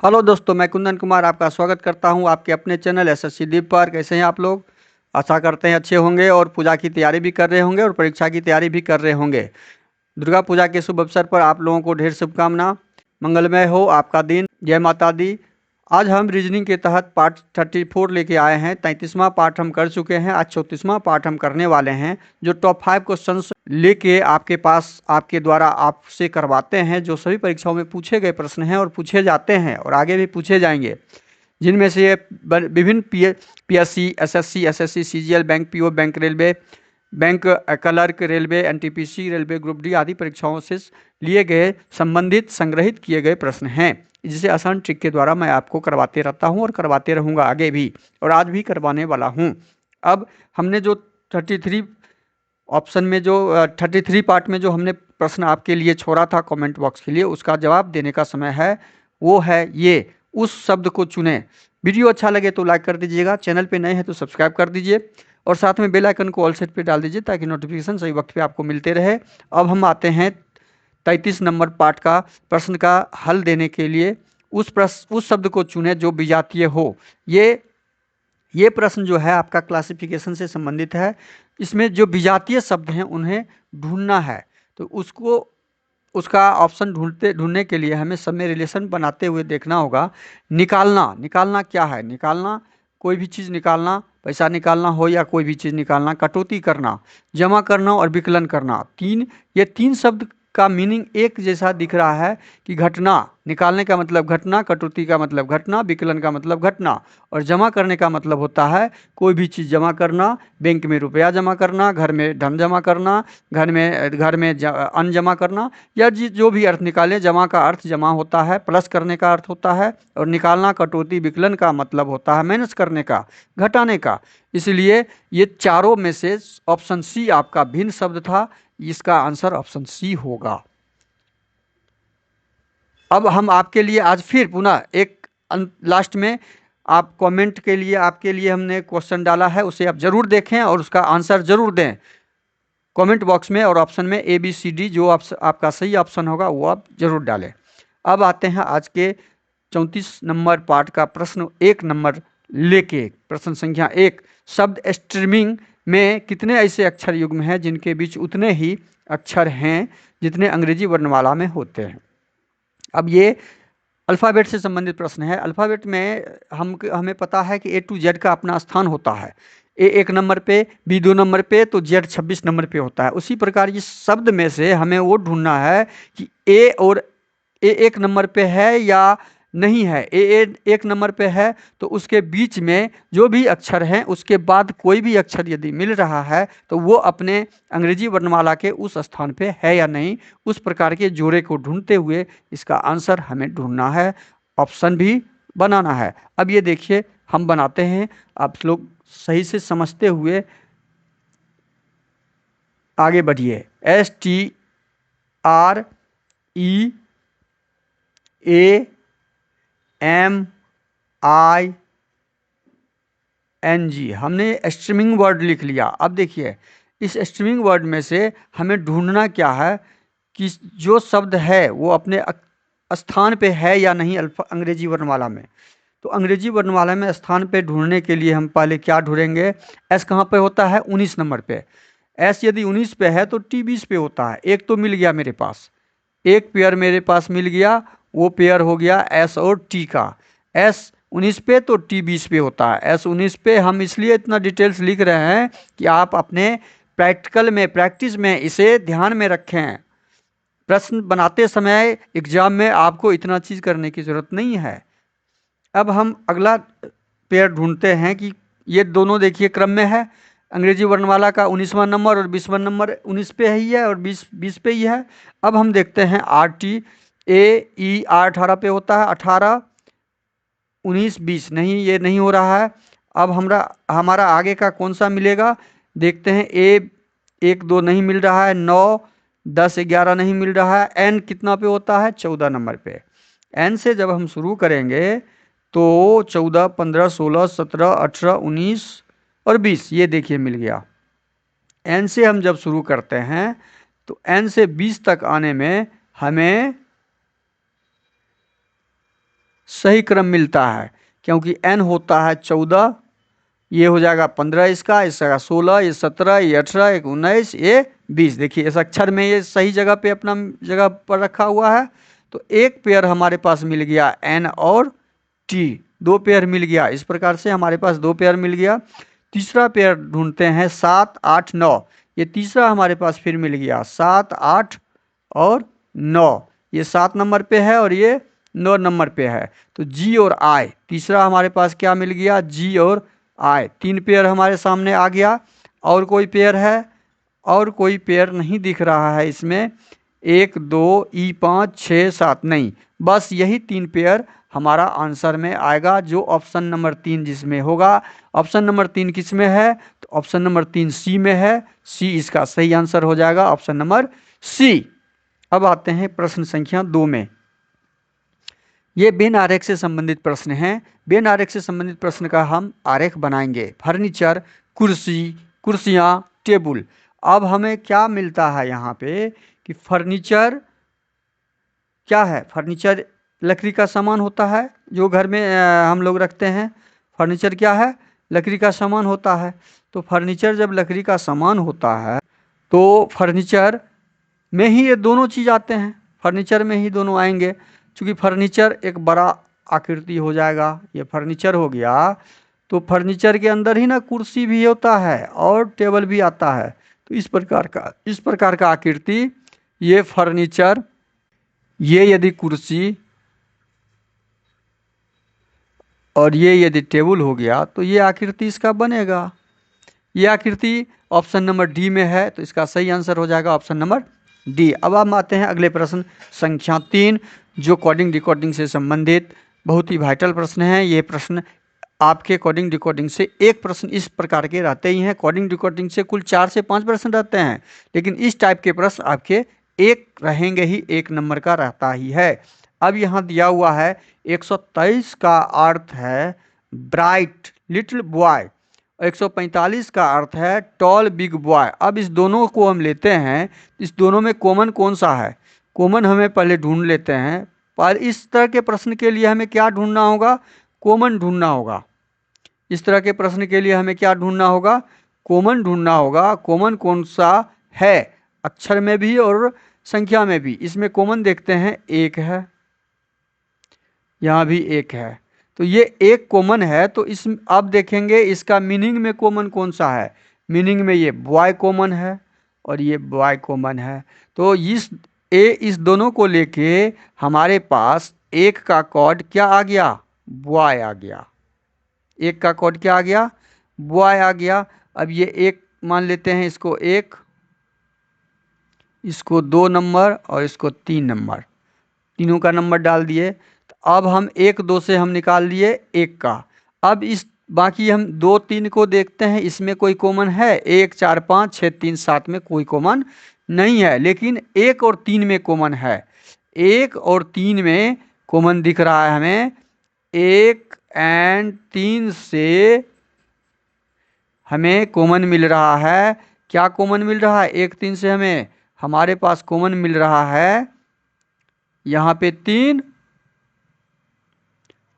Hello दोस्तों, मैं कुंदन कुमार आपका स्वागत करता हूं आपके अपने चैनल एसएससी दीप पर। कैसे हैं आप लोग? आशा करते हैं अच्छे होंगे और पूजा की तैयारी भी कर रहे होंगे और परीक्षा की तैयारी भी कर रहे होंगे। दुर्गा पूजा के शुभ अवसर पर आप लोगों को ढेर शुभकामना। मंगलमय हो आपका दिन। जय माता दी। आज हम रीजनिंग के तहत पार्ट 34 लेके आए हैं। 33वां पार्ट हम कर चुके हैं, आज 34वां पार्ट हम करने वाले हैं, जो टॉप 5 क्वेश्चंस लेके आपके पास आपके द्वारा आपसे करवाते हैं, जो सभी परीक्षाओं में पूछे गए प्रश्न हैं और पूछे जाते हैं और आगे भी पूछे जाएंगे, जिनमें से ये विभिन्न PSC, SSC, SSC, CGL, bank PO, bank railway, bank clerk, railway, NTPC, railway group D आदि परीक्षाओं से लिए गए संबंधित संग्रहित किए गए प्रश्न हैं, जिसे आसान ट्रिक के द्वारा मैं आपको करवाते रहता हूं और करवाते रहूंगा आगे भी, और आज भी करवाने वाला हूं। अब हमने जो 33 ऑप्शन में जो 33 पार्ट में जो हमने प्रश्न आपके लिए छोड़ा था कमेंट बॉक्स के लिए, उसका जवाब देने का समय है। वो है ये, उस शब्द को चुने। वीडियो अच्छा लगे तो लाइक कर दीजिएगा, चैनल पे नए हैं तो सब्सक्राइब कर दीजिए और साथ में बेल आइकन को ऑल सेट पे डाल दीजिए ताकि नोटिफिकेशन सही वक्त पे आपको मिलते रहे। अब हम आते हैं 33 नंबर पार्ट का प्रश्न का हल देने के लिए। उस शब्द को चुने जो विजातीय हो। ये प्रश्न जो है आपका क्लासिफिकेशन से संबंधित है। इसमें जो विजातीय शब्द हैं उन्हें ढूंढना है, तो उसका ऑप्शन ढूंढने के लिए हमें सब में रिलेशन बनाते हुए देखना होगा। निकालना क्या है? निकालना, कोई भी चीज़ निकालना, पैसा निकालना हो या कोई भी चीज़ निकालना। कटौती करना, जमा करना और विकलन करना, ये तीन शब्द का मीनिंग एक जैसा दिख रहा है कि घटना। निकालने का मतलब घटना, कटौती का मतलब घटना, विकलन का मतलब घटना, और जमा करने का मतलब होता है कोई भी चीज़ जमा करना, बैंक में रुपया जमा करना, घर में धन जमा करना, घर में अन्न जमा करना, या जो भी अर्थ निकालें। जमा का अर्थ जमा होता है, प्लस करने का अर्थ होता है, और निकालना, कटौती, विकलन का मतलब होता है माइनस करने का, घटाने का। इसलिए ये चारों में से ऑप्शन सी आपका भिन्न शब्द था। इसका आंसर ऑप्शन सी होगा। अब हम आपके लिए आज फिर पुनः एक लास्ट में आप कमेंट के लिए आपके लिए हमने क्वेश्चन डाला है, उसे आप जरूर देखें और उसका आंसर जरूर दें कमेंट बॉक्स में, और ऑप्शन में ए बी सी डी जो आपका सही ऑप्शन होगा वो आप जरूर डालें। अब आते हैं आज के 34 नंबर पार्ट का प्रश्न 1 नंबर लेके। प्रश्न संख्या 1, शब्द स्ट्रीमिंग में कितने ऐसे अक्षर युग्म हैं जिनके बीच उतने ही अक्षर हैं जितने अंग्रेजी वर्णमाला में होते हैं? अब ये अल्फ़ाबेट से संबंधित प्रश्न है। अल्फ़ाबेट में हमें पता है कि ए टू जेड का अपना स्थान होता है। ए 1 नंबर पे, बी 2 नंबर पे, तो जेड 26 नंबर पे होता है। उसी प्रकार इस शब्द में से हमें वो ढूंढना है कि ए 1 नंबर पे है या नहीं है। ए 1 नंबर पे है तो उसके बीच में जो भी अक्षर हैं उसके बाद कोई भी अक्षर यदि मिल रहा है तो वो अपने अंग्रेजी वर्णमाला के उस स्थान पे है या नहीं। उस प्रकार के जोड़े को ढूंढते हुए इसका आंसर हमें ढूंढना है, ऑप्शन भी बनाना है। अब ये देखिए हम बनाते हैं, आप लोग सही से समझते हुए आगे बढ़िए। STREAMING हमने स्ट्रीमिंग वर्ड लिख लिया। अब देखिए इस स्ट्रीमिंग वर्ड में से हमें ढूंढना क्या है कि जो शब्द है वो अपने स्थान पे है या नहीं अंग्रेजी वर्णमाला में। तो अंग्रेजी वर्णमाला में स्थान पे ढूंढने के लिए हम पहले क्या ढूंढेंगे? एस कहाँ पे होता है? 19 नंबर पे। एस यदि 19 पे है तो टी 20 पे होता है। एक तो मिल गया मेरे पास, एक पेयर मेरे पास मिल गया, वो पेयर हो गया एस और टी का। एस 19 पे तो टी 20 पे होता है। एस 19 पे हम इसलिए इतना डिटेल्स लिख रहे हैं कि आप अपने प्रैक्टिकल में, प्रैक्टिस में इसे ध्यान में रखें। प्रश्न बनाते समय एग्जाम में आपको इतना चीज़ करने की ज़रूरत नहीं है। अब हम अगला पेयर ढूंढते हैं कि ये दोनों देखिए क्रम में है। अंग्रेजी वर्णमाला का 19वां नंबर और 20वां नंबर 19 पे ही है और 20 पे ही है। अब हम देखते हैं आर टी। ए ई आर 18 पे होता है, 18 19 20 नहीं, ये नहीं हो रहा है। अब हमारा आगे का कौन सा मिलेगा? देखते हैं। ए 1 2 नहीं मिल रहा है, 9 10 11 नहीं मिल रहा है। एन कितना पे होता है? 14 नंबर पे। एन से जब हम शुरू करेंगे तो 14 15 16 17 18 19 और 20, ये देखिए मिल गया। एन से हम जब शुरू करते हैं तो एन से 20 तक आने में हमें सही क्रम मिलता है, क्योंकि n होता है 14, ये हो जाएगा 15, इसका 16, ये 17, ये 18, ये 19, ये 20। देखिए इस अक्षर में ये सही जगह पे अपना जगह पर रखा हुआ है। तो एक पेयर हमारे पास मिल गया n और t, दो पेयर मिल गया। इस प्रकार से हमारे पास दो पेयर मिल गया। तीसरा पेयर ढूंढते हैं 7, 8, 9। ये तीसरा हमारे पास फिर मिल गया 7, 8 और 9। ये 7 नंबर पे है और ये 9 नंबर पे है। तो G और I, तीसरा हमारे पास क्या मिल गया, G और I। तीन पेयर हमारे सामने आ गया। और कोई पेयर है? और कोई पेयर नहीं दिख रहा है इसमें। 1, 2, E5, 6, 7 नहीं, बस यही तीन पेयर हमारा आंसर में आएगा, जो ऑप्शन नंबर 3 जिसमें होगा। ऑप्शन नंबर 3 किस में है? तो ऑप्शन नंबर 3 सी में है। सी इसका सही आंसर हो जाएगा, ऑप्शन नंबर सी। अब आते हैं प्रश्न संख्या 2 में। ये बेन आरेख से संबंधित प्रश्न है। बेन आरेख से संबंधित प्रश्न का हम आरेख बनाएंगे। फर्नीचर, कुर्सी, कुर्सियाँ, टेबल। अब हमें क्या मिलता है यहाँ पे कि फर्नीचर क्या है? फर्नीचर लकड़ी का सामान होता है जो घर में हम लोग रखते हैं। फर्नीचर क्या है? लकड़ी का सामान होता है। तो फर्नीचर जब लकड़ी का सामान होता है तो फर्नीचर में ही ये दोनों चीज़ आते हैं। फर्नीचर में ही दोनों आएंगे, क्योंकि फर्नीचर एक बड़ा आकृति हो जाएगा। ये फर्नीचर हो गया, तो फर्नीचर के अंदर ही ना कुर्सी भी होता है और टेबल भी आता है। तो इस प्रकार का आकृति, ये फर्नीचर, ये यदि कुर्सी और ये यदि टेबल हो गया तो ये आकृति इसका बनेगा। ये आकृति ऑप्शन नंबर डी में है, तो इसका सही आंसर हो जाएगा ऑप्शन नंबर डी। अब हम आते हैं अगले प्रश्न संख्या 3, जो कोडिंग डिकोडिंग से संबंधित बहुत ही वाइटल प्रश्न है। ये प्रश्न आपके कोडिंग डिकोडिंग से एक प्रश्न इस प्रकार के रहते ही हैं। कोडिंग डिकोडिंग से कुल 4 से 5 प्रश्न रहते हैं, लेकिन इस टाइप के प्रश्न आपके एक रहेंगे ही, एक नंबर का रहता ही है। अब यहाँ दिया हुआ है 123 का अर्थ है ब्राइट लिटिल बॉय, 145 का अर्थ है टॉल बिग बॉय। अब इस दोनों को हम लेते हैं, इस दोनों में कॉमन कौन सा है? कॉमन हमें पहले ढूंढ लेते हैं। पर इस तरह के प्रश्न के लिए हमें क्या ढूंढना होगा? कॉमन ढूंढना होगा। इस तरह के प्रश्न के लिए हमें क्या ढूंढना होगा? कॉमन ढूंढना होगा। कॉमन कौन सा है? अक्षर में भी और संख्या में भी। इसमें कॉमन देखते हैं, एक है, यहाँ भी एक है, तो ये एक कॉमन है। तो इस अब देखेंगे इसका मीनिंग में कॉमन कौन सा है। मीनिंग में ये बॉय कॉमन है और ये बॉय कॉमन है। तो इस दोनों को लेके हमारे पास एक का कॉर्ड क्या आ गया? बॉय आ गया। एक का कॉर्ड क्या आ गया? बॉय आ गया। अब ये एक मान लेते हैं, इसको 1, इसको 2 नंबर और इसको 3 नंबर, तीनों का नंबर डाल दिए। तो अब हम 1, 2 से हम निकाल लिए 1 का। अब इस बाकी हम 2, 3 को देखते हैं, इसमें कोई कॉमन है? 1, 4, 5, 6, 3, 7 में कोई कॉमन नहीं है, लेकिन 1 और 3 में कॉमन है। 1 और 3 में कॉमन दिख रहा है हमें। 1 और 3 से हमें कॉमन मिल रहा है। क्या कॉमन मिल रहा है? 1, 3 से हमारे पास कॉमन मिल रहा है यहाँ पे 3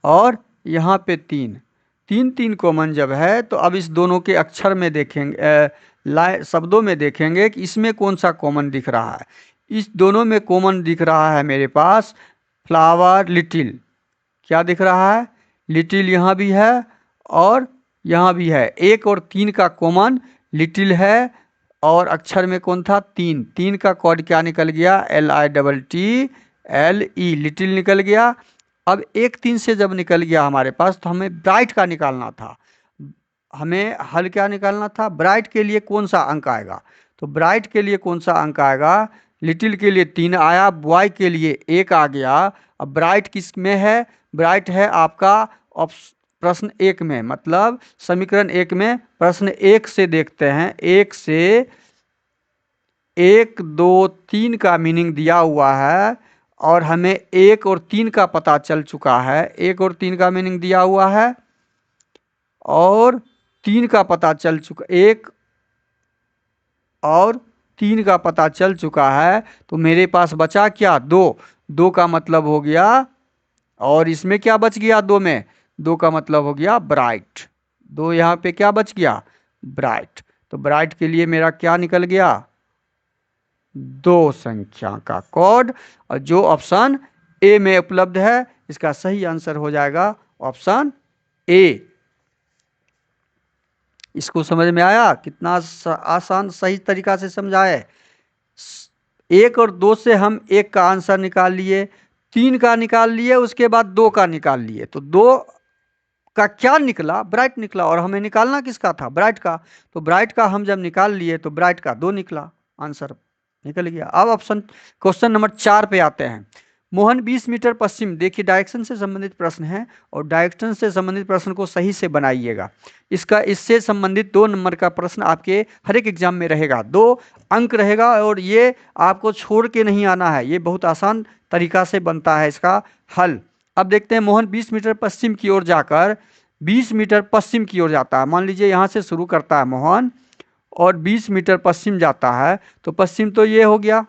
और यहाँ पे 3। 3, 3 कॉमन जब है तो अब इस दोनों के अक्षर में देखेंगे, शब्दों में देखेंगे कि इसमें कौन सा कॉमन दिख रहा है। इस दोनों में कॉमन दिख रहा है मेरे पास फ्लावर लिटिल। क्या दिख रहा है? लिटिल यहाँ भी है और यहाँ भी है। 1 और 3 का कॉमन लिटिल है और अक्षर में कौन था? 3। 3 का कॉर्ड क्या निकल गया? LITTLE, लिटिल निकल गया। अब 1, 3 से जब निकल गया हमारे पास, तो हमें ब्राइट का निकालना था। हमें हल क्या निकालना था? ब्राइट के लिए कौन सा अंक आएगा? तो ब्राइट के लिए कौन सा अंक आएगा? लिटिल के लिए 3 आया, बॉय के लिए 1 आ गया। अब ब्राइट किस में है? ब्राइट है आपका प्रश्न 1 में, मतलब समीकरण 1 में। प्रश्न 1 से देखते हैं। 1 से 1, 2, 3 का मीनिंग दिया हुआ है और हमें 1 और 3 का पता चल चुका है। 1 और 3 का मीनिंग दिया हुआ है और 3 का पता चल चुका, 1 और 3 का पता चल चुका है। तो मेरे पास बचा क्या? 2। 2 का मतलब हो गया और इसमें क्या बच गया 2 में, 2 का मतलब हो गया ब्राइट, 2 यहाँ पे क्या बच गया, ब्राइट। तो ब्राइट के लिए मेरा क्या निकल गया, 2 संख्या का कोड, और जो ऑप्शन ए में उपलब्ध है इसका सही आंसर हो जाएगा ऑप्शन ए। इसको समझ में आया, कितना आसान सही तरीका से समझाए। 1 और 2 से हम 1 का आंसर निकाल लिए, 3 का निकाल लिए, उसके बाद 2 का निकाल लिए, तो 2 का क्या निकला, ब्राइट निकला, और हमें निकालना किसका था, ब्राइट का। तो ब्राइट का हम जब निकाल लिए तो ब्राइट का 2 निकला, आंसर निकल गया। अब ऑप्शन क्वेश्चन नंबर 4 पे आते हैं। मोहन 20 मीटर पश्चिम, देखिए डायरेक्शन से संबंधित प्रश्न है और डायरेक्शन से संबंधित प्रश्न को सही से बनाइएगा। इससे संबंधित 2 नंबर का प्रश्न आपके हर एक एग्जाम में रहेगा, 2 अंक रहेगा, और ये आपको छोड़ के नहीं आना है, ये बहुत आसान तरीका से बनता है इसका हल। अब देखते हैं, मोहन 20 मीटर पश्चिम की ओर जाकर, 20 मीटर पश्चिम की ओर जाता है। मान लीजिए यहाँ से शुरू करता है मोहन और 20 मीटर पश्चिम जाता है, तो पश्चिम तो ये हो गया,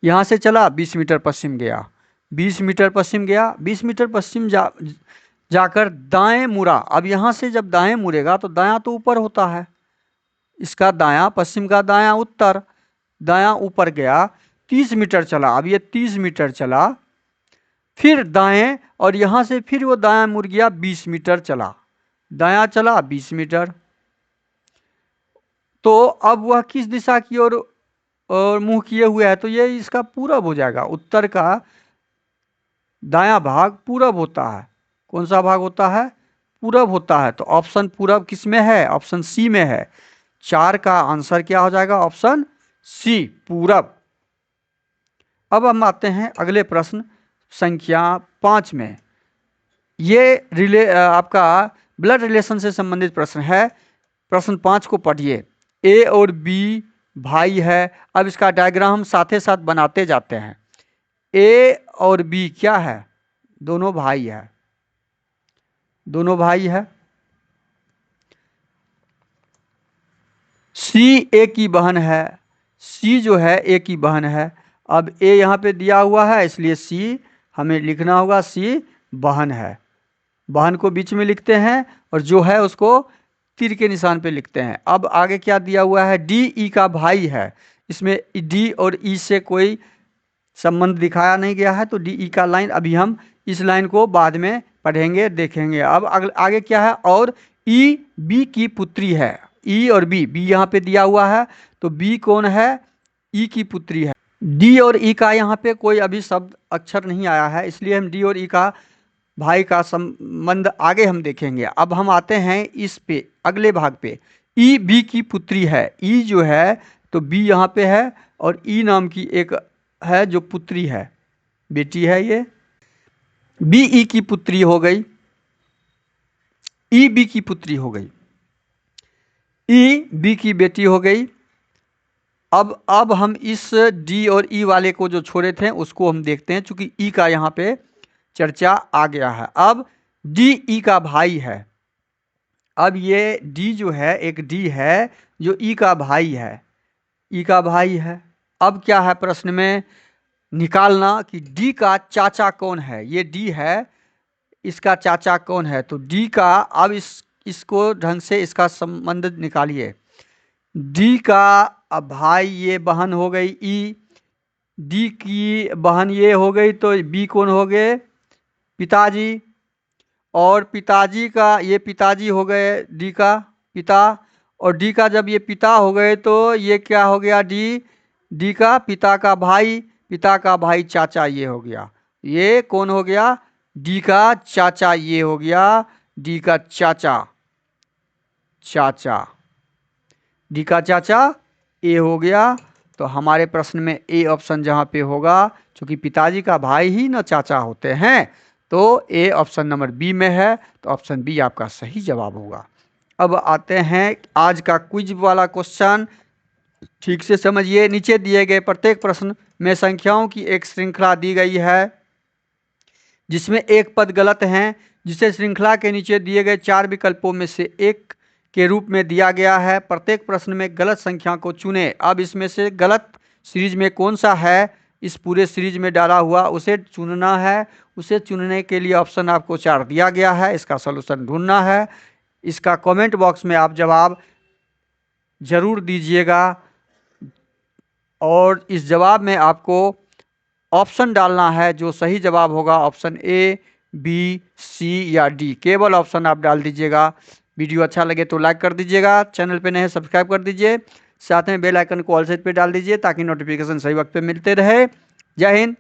यहाँ से चला 20 मीटर पश्चिम गया, 20 मीटर पश्चिम गया, 20 मीटर पश्चिम जाकर दाएं मुड़ा। अब यहाँ से जब दाएं मुड़ेगा तो दायां तो ऊपर होता है, इसका दायां, पश्चिम का दायां उत्तर, दायां ऊपर गया, 30 मीटर चला। अब ये 30 मीटर चला, फिर दाएं, और यहां से फिर वो दायां मुड़ गया, 20 मीटर चला, दायां चला 20 मीटर। तो अब वह किस दिशा की ओर और मुंह किए हुए है, तो ये इसका पूरब हो जाएगा, उत्तर का दायां भाग पूरब होता है। कौन सा भाग होता है, पूरब होता है। तो ऑप्शन पूरब किस में है, ऑप्शन सी में है। 4 का आंसर क्या हो जाएगा, ऑप्शन सी, पूरब। अब हम आते हैं अगले प्रश्न संख्या 5 में। ये आपका ब्लड रिलेशन से संबंधित प्रश्न है। प्रश्न 5 को पढ़िए। ए और बी भाई है। अब इसका डायग्राम हम साथ साथ बनाते जाते हैं। ए और बी क्या है, दोनों भाई है, दोनों भाई है। सी ए की बहन है, सी जो है ए की बहन है। अब ए यहाँ पे दिया हुआ है, इसलिए सी हमें लिखना होगा, सी बहन है। बहन को बीच में लिखते हैं और जो है उसको तीर के निशान पे लिखते हैं। अब आगे क्या दिया हुआ है, डी ई का भाई है। इसमें डी और ई से कोई संबंध दिखाया नहीं गया है, तो डी ई का लाइन अभी हम इस लाइन को बाद में पढ़ेंगे, देखेंगे। अब आगे क्या है, और ई बी की पुत्री है। ई और बी, बी यहाँ पे दिया हुआ है, तो बी कौन है, ई की पुत्री है। डी और ई का यहाँ पे कोई अभी शब्द अक्षर नहीं आया है, इसलिए हम डी और ई का भाई का संबंध आगे हम देखेंगे। अब हम आते हैं इस पे अगले भाग पे। ई बी की पुत्री है, ई जो है तो बी यहाँ पे है, और ई नाम की एक है जो पुत्री है, बेटी है ये, बी ई की पुत्री हो गई, ई बी की पुत्री हो गई, ई बी की बेटी हो गई। अब हम इस डी और ई वाले को जो छोड़े थे उसको हम देखते हैं, चूंकि ई का यहाँ पे चर्चा आ गया है। अब डी ई का भाई है। अब ये डी जो है, एक डी है जो ई का भाई है, ई का भाई है। अब क्या है प्रश्न में, निकालना कि डी का चाचा कौन है। ये डी है, इसका चाचा कौन है, तो डी का, अब इसको ढंग से इसका संबंध निकालिए। डी का अब भाई, ये बहन हो गई ई, डी की बहन ये हो गई, तो बी कौन हो गए, पिताजी, और पिताजी का, ये पिताजी हो गए डी का पिता, और डी का जब ये पिता हो गए तो ये क्या हो गया, डी, डी का पिता का भाई, पिता का भाई चाचा, ये हो गया, ये कौन हो गया, डी का चाचा, ये हो गया डी का चाचा, चाचा, डी का चाचा, ए हो गया। तो हमारे प्रश्न में ए ऑप्शन जहाँ पे होगा, क्योंकि पिताजी का भाई ही ना चाचा होते हैं, तो ए ऑप्शन नंबर बी में है, तो ऑप्शन बी आपका सही जवाब होगा। अब आते हैं आज का क्विज वाला क्वेश्चन, ठीक से समझिए। नीचे दिए गए प्रत्येक प्रश्न में संख्याओं की एक श्रृंखला दी गई है जिसमें एक पद गलत है, जिसे श्रृंखला के नीचे दिए गए 4 विकल्पों में से एक के रूप में दिया गया है। प्रत्येक प्रश्न में गलत संख्या को चुनें। अब इसमें से गलत सीरीज में कौन सा है, इस पूरे सीरीज में डाला हुआ उसे चुनना है। उसे चुनने के लिए ऑप्शन आपको 4 दिया गया है, इसका सलूशन ढूंढना है। इसका कमेंट बॉक्स में आप जवाब जरूर दीजिएगा और इस जवाब में आपको ऑप्शन डालना है, जो सही जवाब होगा ऑप्शन ए, बी, सी या डी, केवल ऑप्शन आप डाल दीजिएगा। वीडियो अच्छा लगे तो लाइक कर दीजिएगा, चैनल पे नए सब्सक्राइब कर दीजिए, साथ में बेल आइकन को ऑल साइड पे डाल दीजिए ताकि नोटिफिकेशन सही वक्त पे मिलते रहे। जय हिंद,